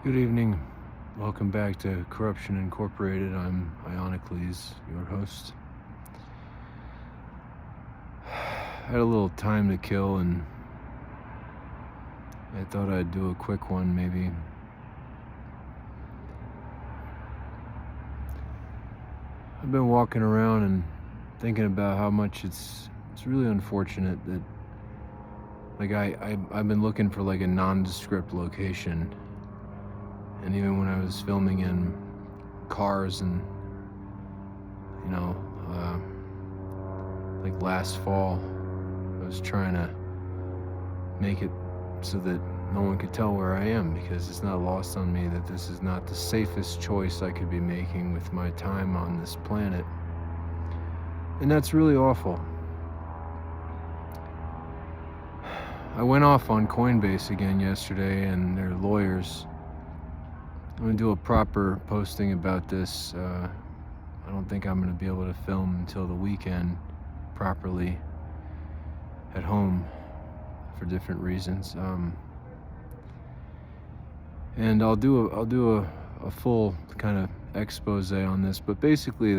Good evening. Welcome back to Corruption Incorporated. I'm Ionicles, your host. I had a little time to kill and I thought I'd do a quick one maybe. I've been walking around and thinking about how much it's really unfortunate that I've been looking for like a nondescript location, and even when I was filming in cars and you know like last fall, I was trying to make it so that no one could tell where I am, because it's not lost on me that this is not the safest choice I could be making with my time on this planet. And that's really awful. I went off on Coinbase again yesterday and their lawyers. I'm going to do a proper posting about this. I don't think I'm going to be able to film until the weekend properly at home for different reasons. And I'll do a full kind of expose on this, but basically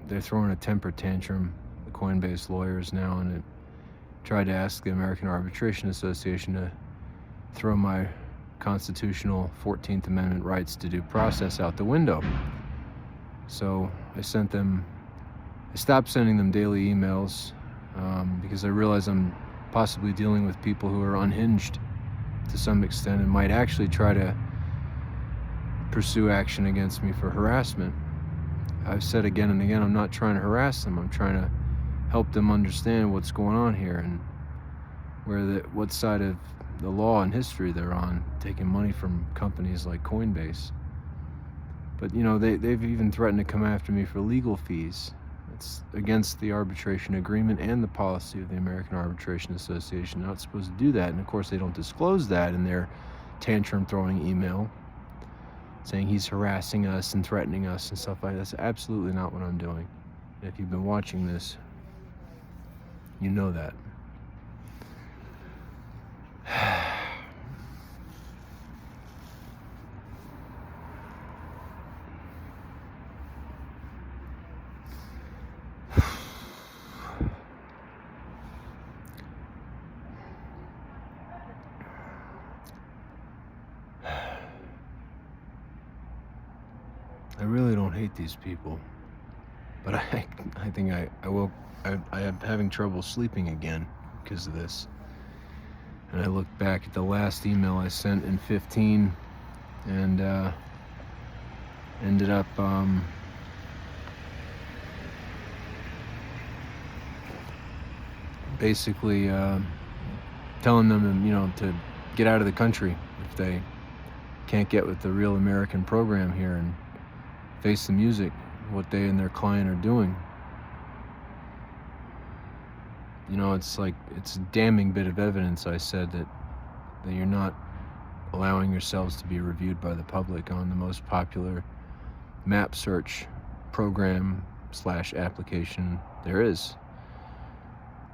they're throwing a temper tantrum, the Coinbase lawyers now, and it tried to ask the American Arbitration Association to throw my constitutional 14th Amendment rights to due process out the window. So I stopped sending them daily emails because I realize I'm possibly dealing with people who are unhinged to some extent and might actually try to pursue action against me for harassment. I've said again and again, I'm not trying to harass them. I'm trying to help them understand what's going on here and what side of the law and history they're on, taking money from companies like Coinbase. But they've even threatened to come after me for legal fees. It's against the arbitration agreement and the policy of the American Arbitration Association. They're not supposed to do that, and of course they don't disclose that in their tantrum throwing email, saying he's harassing us and threatening us and stuff like that. That's absolutely not what I'm doing. And if you've been watching this, you know that. I really don't hate these people, but I think I'm having trouble sleeping again because of this. And I looked back at the last email I sent in 15 and ended up basically telling them to get out of the country if they can't get with the real American program here and face the music, what they and their client are doing. It's a damning bit of evidence, I said, that you're not allowing yourselves to be reviewed by the public on the most popular map search program / application there is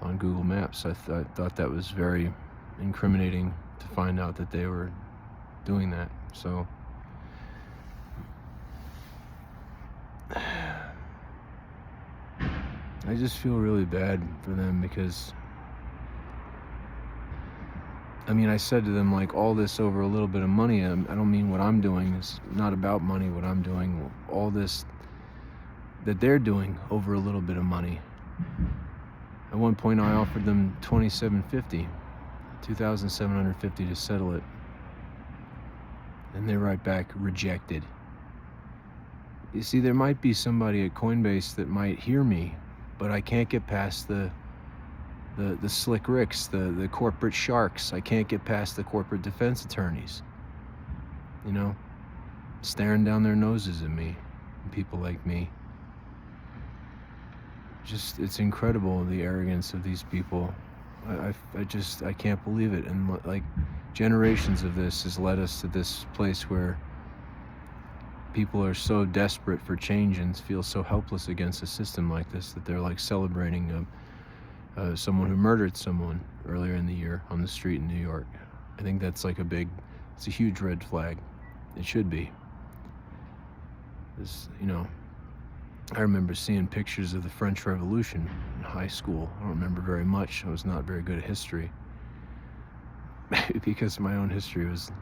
on Google Maps. I thought that was very incriminating to find out that they were doing that. So I just feel really bad for them because I said to them, like, all this over a little bit of money. I don't mean what I'm doing is not about money. What I'm doing, all this that they're doing over a little bit of money. At one point I offered them $2,750 to settle it, and they write back, rejected. You see, there might be somebody at Coinbase that might hear me, but I can't get past the slick ricks, the corporate sharks. I can't get past the corporate defense attorneys, staring down their noses at me, and people like me. Just, it's incredible, the arrogance of these people. I can't believe it. And like, generations of this has led us to this place where people are so desperate for change and feel so helpless against a system like this that they're like celebrating someone who murdered someone earlier in the year on the street in New York. I think that's like it's a huge red flag. It should be. I remember seeing pictures of the French Revolution in high school. I don't remember very much. I was not very good at history. Maybe because my own history was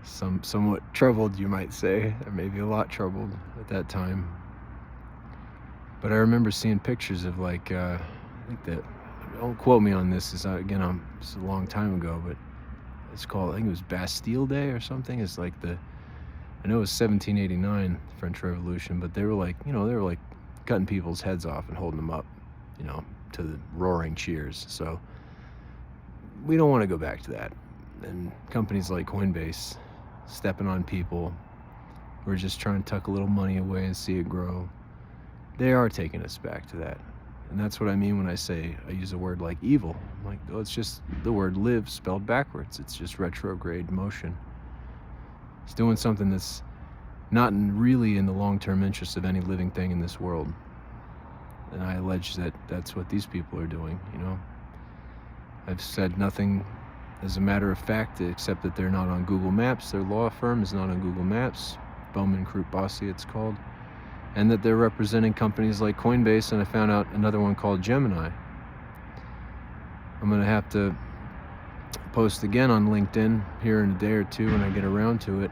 somewhat troubled, you might say, or maybe a lot troubled at that time. But I remember seeing pictures of I think that, don't quote me on this, it's a long time ago, but it's called, I think it was Bastille Day or something. It's I know it was 1789, French Revolution, but they were cutting people's heads off and holding them up, to the roaring cheers. So we don't want to go back to that. And companies like Coinbase stepping on people who are just trying to tuck a little money away and see it grow, they are taking us back to that. And that's what I mean when I use a word like evil. I'm like, oh, it's just the word live spelled backwards. It's just retrograde motion. It's doing something that's not really in the long-term interest of any living thing in this world. And I allege that that's what these people are doing, I've said nothing as a matter of fact, except that they're not on Google Maps. Their law firm is not on Google Maps. Bowman Group Bossy, it's called. And that they're representing companies like Coinbase, and I found out another one called Gemini. I'm going to have to post again on LinkedIn here in a day or two when I get around to it.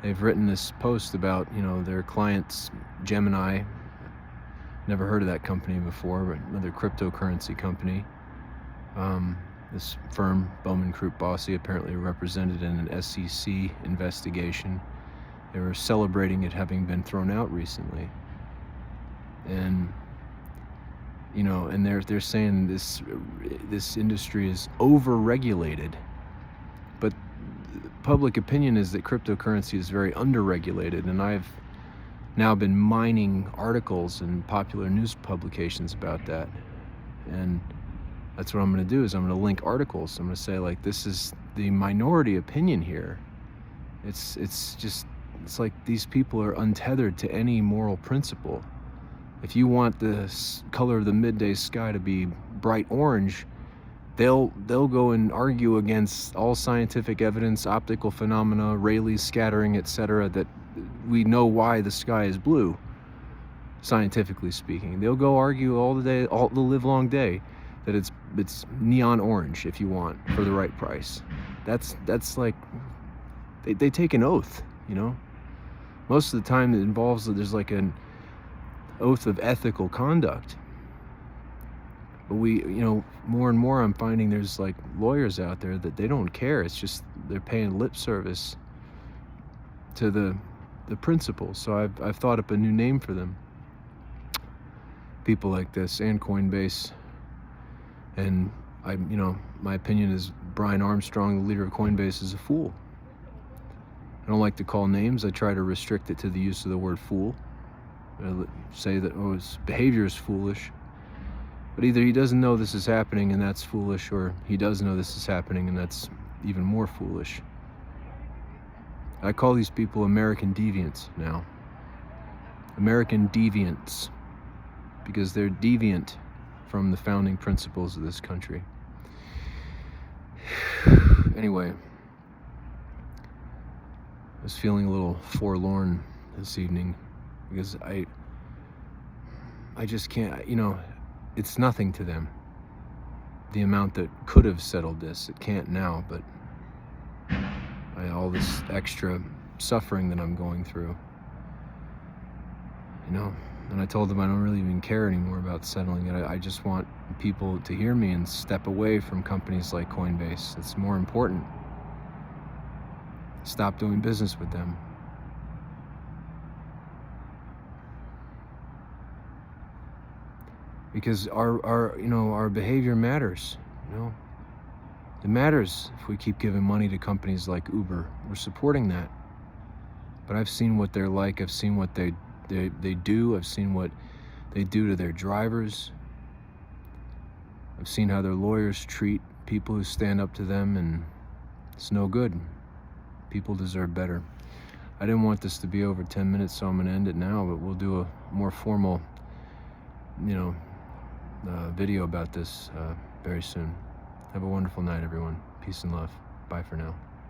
They've written this post about, their clients, Gemini. Never heard of that company before, but another cryptocurrency company. This firm, Bowman Group Bossy, apparently represented in an SEC investigation. They were celebrating it having been thrown out recently. And and they're saying this industry is over-regulated, but public opinion is that cryptocurrency is very under-regulated, and I've now been mining articles and popular news publications about that. And that's what I'm going to do, is I'm going to link articles. I'm going to say, this is the minority opinion here. It's like these people are untethered to any moral principle. If you want the color of the midday sky to be bright orange, they'll go and argue against all scientific evidence, optical phenomena, Rayleigh scattering, etc., that we know why the sky is blue, scientifically speaking. They'll go argue all the live long day that it's neon orange if you want, for the right price. That's like they take an oath, Most of the time it involves, there's an oath of ethical conduct. But more and more I'm finding there's lawyers out there that they don't care. It's just they're paying lip service to the principles. So I've thought up a new name for them. People like this, and Coinbase. And my opinion is Brian Armstrong, the leader of Coinbase, is a fool. I don't like to call names. I try to restrict it to the use of the word fool. I say that, his behavior is foolish. But either he doesn't know this is happening and that's foolish, or he does know this is happening and that's even more foolish. I call these people American deviants now. American deviants. Because they're deviant from the founding principles of this country. Anyway, I was feeling a little forlorn this evening because I just can't, it's nothing to them. The amount that could have settled this, it can't now, but all this extra suffering that I'm going through, and I told them I don't really even care anymore about settling it. I just want people to hear me and step away from companies like Coinbase. It's more important. Stop doing business with them. Because our behavior matters, It matters if we keep giving money to companies like Uber. We're supporting that. But I've seen what they're like. I've seen what they do. I've seen what they do to their drivers. I've seen how their lawyers treat people who stand up to them, and it's no good. People deserve better. I didn't want this to be over 10 minutes, so I'm going to end it now, but we'll do a more formal, video about this very soon. Have a wonderful night, everyone. Peace and love. Bye for now.